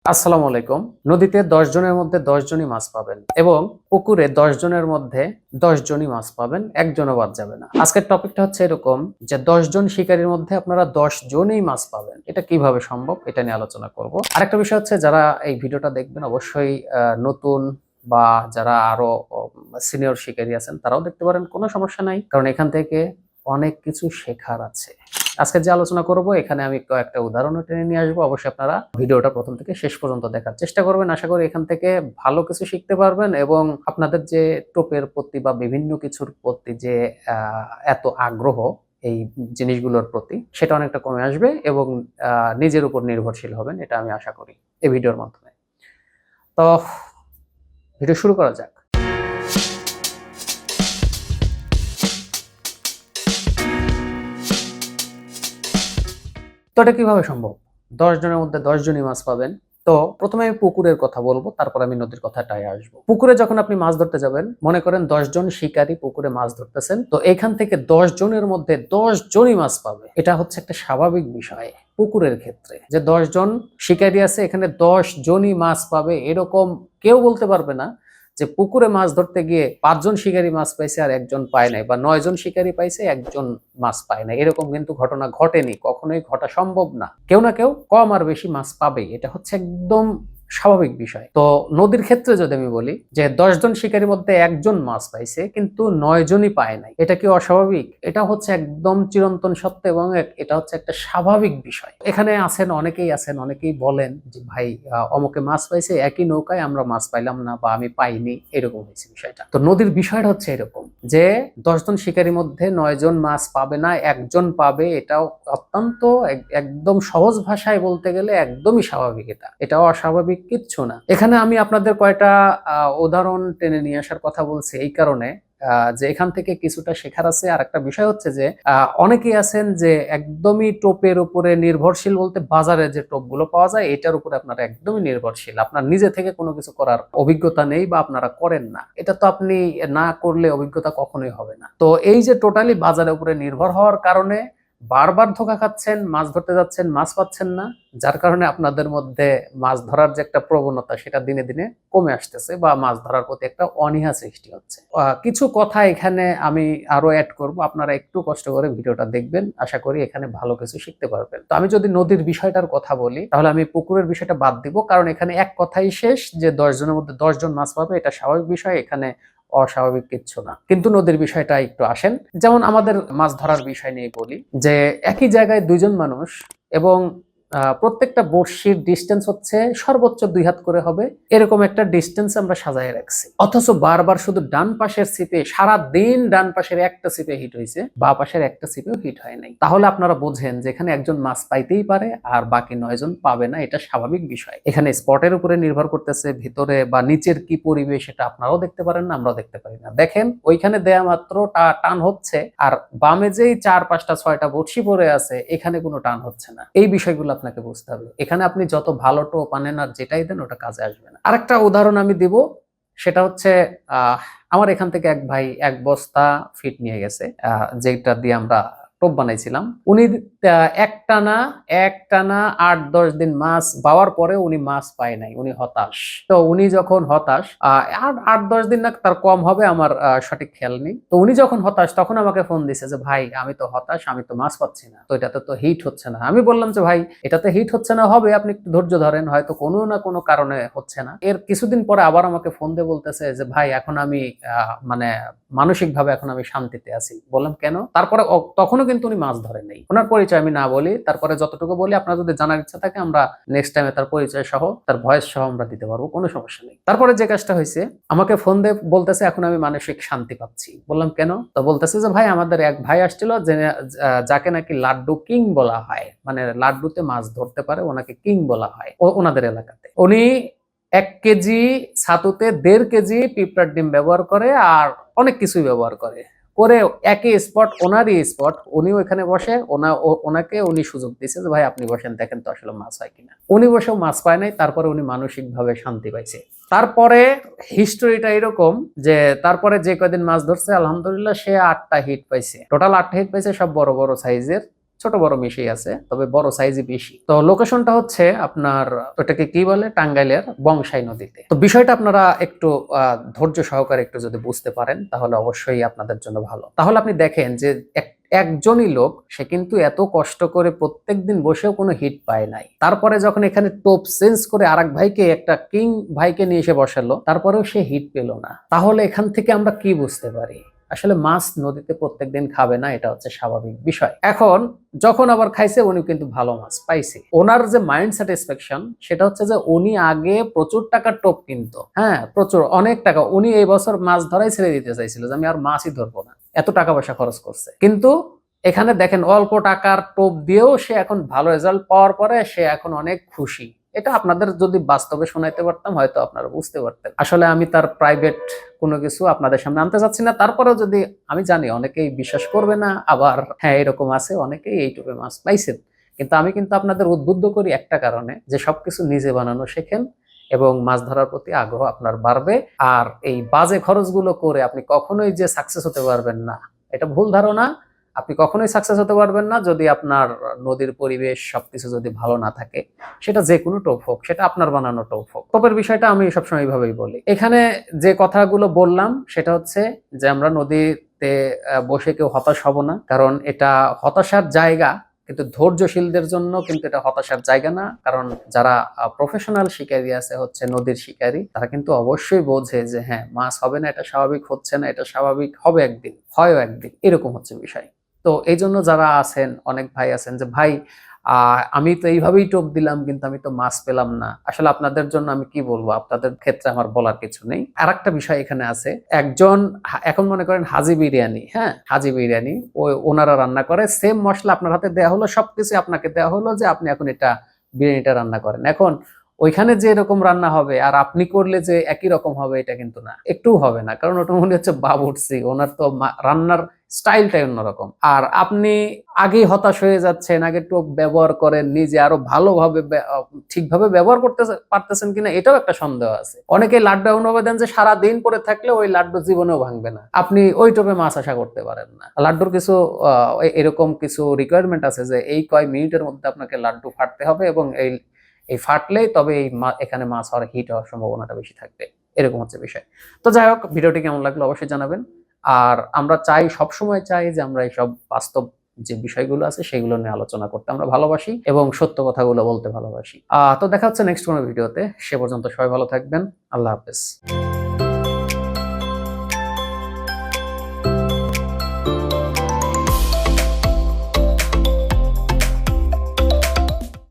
আসসালামু আলাইকুম। নদীতে ১০ জনের মধ্যে ১০ জনই মাছ পাবেন এবং পুকুরে ১০ জনের মধ্যে ১০ জনই মাছ পাবেন, একজনও বাদ যাবে না। আজকের টপিকটা হচ্ছে এরকম যে ১০ জন শিকারীর মধ্যে আপনারা ১০ জনই মাছ পাবেন। এটা কিভাবে সম্ভব? এটা নিয়ে আলোচনা করব। আরেকটা বিষয় হচ্ছে যারা এই ভিডিওটা দেখবেন অবশ্যই নতুন বা যারা আরো সিনিয়র শিকারী আছেন তারাও দেখতে পারেন, কোনো সমস্যা নাই। কারণ এখান থেকে অনেক কিছু শেখার আছে। আজকে যে আলোচনা করব এখানে আমি কয়েকটা উদাহরণও টেনে নিয়ে আসবো। অবশ্যই আপনারা ভিডিওটা প্রথম থেকে শেষ পর্যন্ত দেখার চেষ্টা করবেন। আশা করি এখান থেকে ভালো কিছু শিখতে পারবেন এবং আপনাদের যে টোপের প্রতি বা বিভিন্ন কিছুর প্রতি যে এত আগ্রহ এই জিনিসগুলোর প্রতি সেটা অনেকটা কমে আসবে এবং নিজের উপর নির্ভরশীল হবেন, এটা আমি আশা করি এই ভিডিওর মাধ্যমে। তো ভিডিও শুরু করা যাক। তো এটা কিভাবে সম্ভব? ১০ জনের মধ্যে ১০ জনই মাছ পাবেন। তো প্রথমে আমি পুকুরের কথা বলবো, তারপর আমি নদীর কথাটায় আসবো। পুকুরে যখন আপনি মাছ ধরতে যাবেন, মনে করেন ১০ জন শিকারী পুকুরে মাছ ধরতেছেন। তো এখান থেকে ১০ জনের মধ্যে ১০ জনই মাছ পাবে। এটা হচ্ছে একটা স্বাভাবিক বিষয় পুকুরের ক্ষেত্রে। যে ১০ জন শিকারী আছে, এখানে ১০ জনই মাছ পাবে এরকম কেউ বলতে পারবে না যে পুকুরে মাছ ধরতে গিয়ে ৫ জন শিকারী মাছ পাইছে আর একজন পায় নাই, বা ৯ জন শিকারী পাইছে একজন মাছ পায় নাই। এরকম কিন্তু ঘটনা ঘটেনি, কখনোই ঘটা সম্ভব না। কেউ না কেউ কম আর বেশি মাছ পাবেই, এটা হচ্ছে একদম স্বাভাবিক বিষয়। তো নদীর ক্ষেত্রে যদি আমি বলি যে ১০ জন শিকারীর মধ্যে একজন মাছ পাইছে কিন্তু ৯ জনই পায় নাই, এটা কি অস্বাভাবিক? এটা হচ্ছে একদম চিরন্তন সত্য এবং এটা হচ্ছে একটা স্বাভাবিক বিষয়। এখানে অনেকেই বলেন যে ভাই অমুকে মাছ পাইছে, একই নৌকায় আমরা মাছ পাইলাম না বা আমি পাইনি, এরকম হয়েছে বিষয়টা। তো নদীর বিষয়টা হচ্ছে এরকম যে ১০ জন শিকারীর মধ্যে ৯ জন মাছ পাবে না, একজন পাবে। এটাও অত্যন্ত একদম সহজ ভাষায় বলতে গেলে একদমই স্বাভাবিক। এটাও অস্বাভাবিক কিচ্ছু না। এখানে আমি আপনাদের কয়টা উদাহরণ টেনে নিয়ে আসার কথা বলছি এই কারণে যে এখান থেকে কিছুটা শেখার আছে। আর একটা বিষয় হচ্ছে যে অনেকেই আছেন যে একদমই টোপের উপরে নির্ভরশীল, বলতে বাজারে যে টোপগুলো পাওয়া যায় এটার উপরে আপনারা একদমই নির্ভরশীল। আপনার নিজে থেকে কোনো কিছু করার অভিজ্ঞতা নেই বা আপনারা করেন না। এটা তো আপনি না করলে অভিজ্ঞতা কখনোই হবে না। তো এই যে টোটালি বাজারের উপরে নির্ভর হওয়ার কারণে বারবার ধোঁকা খাচ্ছেন, মাছ ধরতে যাচ্ছেন, মাছ পাচ্ছেন না, যার কারণে আপনাদের মধ্যে মাছ ধরার যে একটা প্রবণতা সেটা দিনে দিনে কমে আসতেছে বা মাছ ধরার প্রতি একটা অনীহা সৃষ্টি হচ্ছে। কিছু কথা এখানে আমি আরো অ্যাড করব, আপনারা একটু কষ্ট করে ভিডিওটা দেখবেন, আশা করি এখানে ভালো কিছু শিখতে পারবেন। তো আমি যদি নদীর বিষয়টার কথা বলি তাহলে আমি পুকুরের বিষয়টা বাদ দিব, কারণ এখানে এক কথাই শেষ যে ১০ জনের মধ্যে ১০ জন মাছ পাবে, এটা স্বাভাবিক বিষয়, এখানে অস্বাভাবিক কিচ্ছু না। কিন্তু নদীর বিষয়টা একটু আসেন, যেমন আমাদের মাছ ধরার বিষয় নিয়ে বলি যে একই জায়গায় দুইজন মানুষ এবং প্রত্যেকটা বড়শির ডিস্টেন্স হচ্ছে সর্বোচ্চ ২ হাত করে হবে, এরকম একটা ডিস্টেন্স আমরা সাজায় রাখছি। অথচ বারবার শুধু ডান পাশের সিপে, সারা দিন ডান পাশের একটা সিপে হিট হয়েছে, বা পাশের একটা সিপেও হিট হয় নাই। তাহলে আপনারা বোঝেন যে এখানে একজন মাছ পাইতেই পারে আর বাকি ৯ জন পাবে না, এটা স্বাভাবিক বিষয়। এখানে স্পটের উপরে নির্ভর করতেছে, ভিতরে বা নিচের কি পরিবেশ সেটা আপনারাও দেখতে পারেন না, আমরাও দেখতে পারি না। দেখেন ওইখানে দেয়া মাত্র টান হচ্ছে, আর বামে যেই ৪, ৫টা, ৬টা বড়শি পড়ে আছে এখানে কোনো টান হচ্ছে না। এই বিষয়গুলো আপনাকে বুঝতে হবে। এখানে আপনি যত ভালো টোপ আনেন আর যেটাই দেন ওটা কাজে আসবে না। আরেকটা উদাহরণ আমি দিব, সেটা হচ্ছে আমার এখান থেকে এক ভাই ১ বস্তা ফিট নিয়ে গেছে, যেটা দিয়ে আমরা টোপ বানাইছিলাম। উনি একটানা ৮-১০ দিন মাছ বাওয়ার পরে উনি মাছ পায় নাই, উনি হতাশ। তো উনি যখন হতাশ, ৮-১০ দিন না তার কম হবে, আমার সঠিক খেয়াল নেই। তো উনি যখন হতাশ তখন আমাকে ফোন দিছে যে ভাই আমি তো হতাশ, আমি তো মাছ পাচ্ছি না, তো এটাতে তো হিট হচ্ছে না। আমি বললাম যে ভাই এটাতে হিট হচ্ছে না, হবে, আপনি একটু ধৈর্য ধরেন, হয়তো কোনো না কোনো কারণে হচ্ছে না। এর কিছুদিন পরে আবার আমাকে ফোন দিয়ে বলতেছে যে ভাই এখন আমি মানে মানসিকভাবে এখন আমি শান্তিতে আছি। বললাম কেন? তারপরে তখনও কিন্তু উনি মাছ ধরেন নাই। ওনার পরিচয় আমি না বলি, তারপরে যতটুকু বলি আপনারা যদি জানার ইচ্ছা থাকে আমরা নেক্সট টাইমে তার পরিচয় সহ তার ভয়েস সহ আমরা দিতে পারবো, কোনো সমস্যা নেই। তারপরে যে কাজটা হয়েছে, আমাকে ফোন দিয়ে বলতেছে এখন আমি মানসিক শান্তি পাচ্ছি। বললাম কেন? তো বলতেছে যে ভাই আমাদের এক ভাই আসছিল যাকে নাকি লাড্ডু কিং বলা হয়, মানে লাড্ডুতে মাছ ধরতে পারে, ওনাকে কিং বলা হয় ওনাদের এলাকাতে। উনি ১ কেজি ছাতুতে ১.৫ কেজি পিঁপড়ার ডিম ব্যবহার করে আর অনেক কিছুই ব্যবহার করে। একই স্পট, ওনারই স্পট, উনিও এখানে বসে, ওনাকে উনি সুযোগ দিচ্ছে যে ভাই আপনি বসেন, দেখেন তো আসলে মাছ হয় কিনা। উনি বসেও মাছ পায় নাই, তারপরে উনি মানসিকভাবে শান্তি পাইছে। তারপরে হিস্টোরিটা এরকম যে তারপরে যে কয়দিন মাছ ধরছে আলহামদুলিল্লাহ সে ৮টা হিট পাইছে, টোটাল ৮টা হিট পাইছে, সব বড় বড় সাইজের। ছোট বড় মিশিয়ে আছে, তবে বড় সাইজই বেশি। তো লোকেশনটা হচ্ছে আপনার ওটাকে কি বলে, টাঙ্গাইলের বংশাই নদীতে। তো বিষয়টা আপনারা একটু ধৈর্য সহকারে একটু যদি বুঝতে পারেন তাহলে অবশ্যই আপনাদের জন্য ভালো। তাহলে আপনি দেখেন যে একজনই লোক, সে কিন্তু এত কষ্ট করে প্রত্যেকদিন বসেও কোনো হিট পায় নাই, তারপরে যখন এখানে টোপ চেঞ্জ করে আরেক ভাইকে, একটা কিং ভাইকে নিয়ে এসে বসালো, তারপরেও সে হিট পেল না। তাহলে এখান থেকে আমরা কি বুঝতে পারি? আসলে মাছ নদীতে প্রত্যেকদিন খাবে না, এটা হচ্ছে স্বাভাবিক বিষয়। এখন যখন আবার খাইছে, উনি কিন্তু ভালো মাছ পাইছে। ওনার যে মাইন্ড স্যাটিসফ্যাকশন, সেটা হচ্ছে যে উনি আগে প্রচুর টাকার টোপ কিনতো, হ্যাঁ প্রচুর, অনেক টাকা। উনি এই বছর মাছ ধরাই ছেড়ে দিতে চাইছিল যে আমি আর মাছই ধরবো না, এত টাকা পয়সা খরচ করছে। কিন্তু এখানে দেখেন অল্প টাকার টোপ দিয়েও সে এখন ভালো রেজাল্ট পাওয়ার পরে সে এখন অনেক খুশি। এটা আপনাদের যদি বাস্তবে শোনাইতে পারতাম হয়তো আপনারা বুঝতে পারতেন। আসলে আমি তার প্রাইভেট কোনো কিছু আপনাদের সামনে আনতে চাচ্ছি না, তারপরেও যদি, আমি জানি অনেকেই বিশ্বাস করবে না, আবার হ্যাঁ এরকম আছে অনেকেই এই টোপে মাছ পাইছেন, কিন্তু আমি কিন্তু আপনাদের উদ্বুদ্ধ করি একটা কারণে, যে সবকিছু নিজে বানানো শেখেন এবং মাছ ধরার প্রতি আগ্রহ আপনার বাড়বে। আর এই বাজে খরচগুলো করে আপনি কখনোই যে সাকসেস হতে পারবেন না, এটা ভুল ধারণা। আপনি কখনোই সাকসেস হতে পারবেন না যদি আপনার নদীর পরিবেশ সবকিছু যদি ভালো না থাকে, সেটা যে কোনো টোপ হোক, সেটা আপনার বানানো টোপ হোক। টোপের বিষয়টা আমি সবসময় এইভাবেই বলি। এখানে যে কথাগুলো বললাম সেটা হচ্ছে যে আমরা নদীতে বসে কেউ হতাশ হব না, কারণ এটা হতাশার জায়গা, কিন্তু ধৈর্যশীলদের জন্য কিন্তু এটা হতাশার জায়গা না। কারণ যারা প্রফেশনাল শিকারী আছে, হচ্ছে নদীর শিকারী, তারা কিন্তু অবশ্যই বোঝে যে হ্যাঁ মাছ হবে না, এটা স্বাভাবিক, হচ্ছে না এটা স্বাভাবিক, হবে একদিন, হয়ও একদিন, এরকম হচ্ছে বিষয়। তো এই জন্য যারা আছেন, অনেক ভাই আছেন যে ভাই আমি তো এইভাবেই টোপ দিলাম কিন্তু আমি তো মাছ পেলাম না, আসলে আপনাদের জন্য আমি কি বলবো, আপনাদের ক্ষেত্রে আমার বলার কিছু নেই। আর একটা বিষয় এখানে আছে, একজন এখন মনে করেন হাজি বিরিয়ানি, হ্যাঁ হাজি বিরিয়ানি, ওনারা রান্না করে, সেম মশলা আপনার হাতে দেওয়া হলো, সবকিছু আপনাকে দেওয়া হলো যে আপনি এখন এটা বিরিয়ানিটা রান্না করেন। এখন ওইখানে যে এরকম রান্না হবে আর আপনি করলে যে একই রকম হবে, এটা কিন্তু না, একটু হবে না, কারণ ওটা মনে হচ্ছে বাবুর্চি, ওনার তো রান্নার স্টাইলটাই অন্যরকম। আর আপনি আগেই হতাশ হয়ে যাচ্ছেন, আগে টোপ ব্যবহার করেন, নিজে আরো ভালোভাবে ঠিকভাবে ব্যবহার করতে পারতেছেন কিনা এটাও একটা সন্দেহ আছে। অনেকে লাড্ডু এমন ভাবে দেন যে সারা দিন পরে থাকলে ওই লাড্ডু জীবনেও ভাঙবে না, আপনি ওই টোপে মাছ আশা করতে পারেন না। লাড্ডুর কিছু এরকম কিছু রিকোয়ারমেন্ট আছে যে এই কয় মিনিটের মধ্যে আপনাকে লাড্ডু ফাটতে হবে, এবং এই এই ফাটলেই তবে এই এখানে মাছ হওয়ার, হিট হওয়ার সম্ভাবনাটা বেশি থাকবে, এরকম হচ্ছে বিষয়। তো যাই হোক, ভিডিওটি কেমন লাগলো অবশ্যই জানাবেন। আর আমরা চাই, সবসময় চাই যে আমরা এইসব বাস্তব যে বিষয়গুলো আছে সেগুলো নিয়ে আলোচনা করতে আমরা ভালোবাসি এবং সত্য কথাগুলো বলতে ভালোবাসি। তো দেখা হচ্ছে নেক্সট কোনো ভিডিওতে, সে পর্যন্ত সবাই ভালো থাকবেন। আল্লাহ হাফেজ।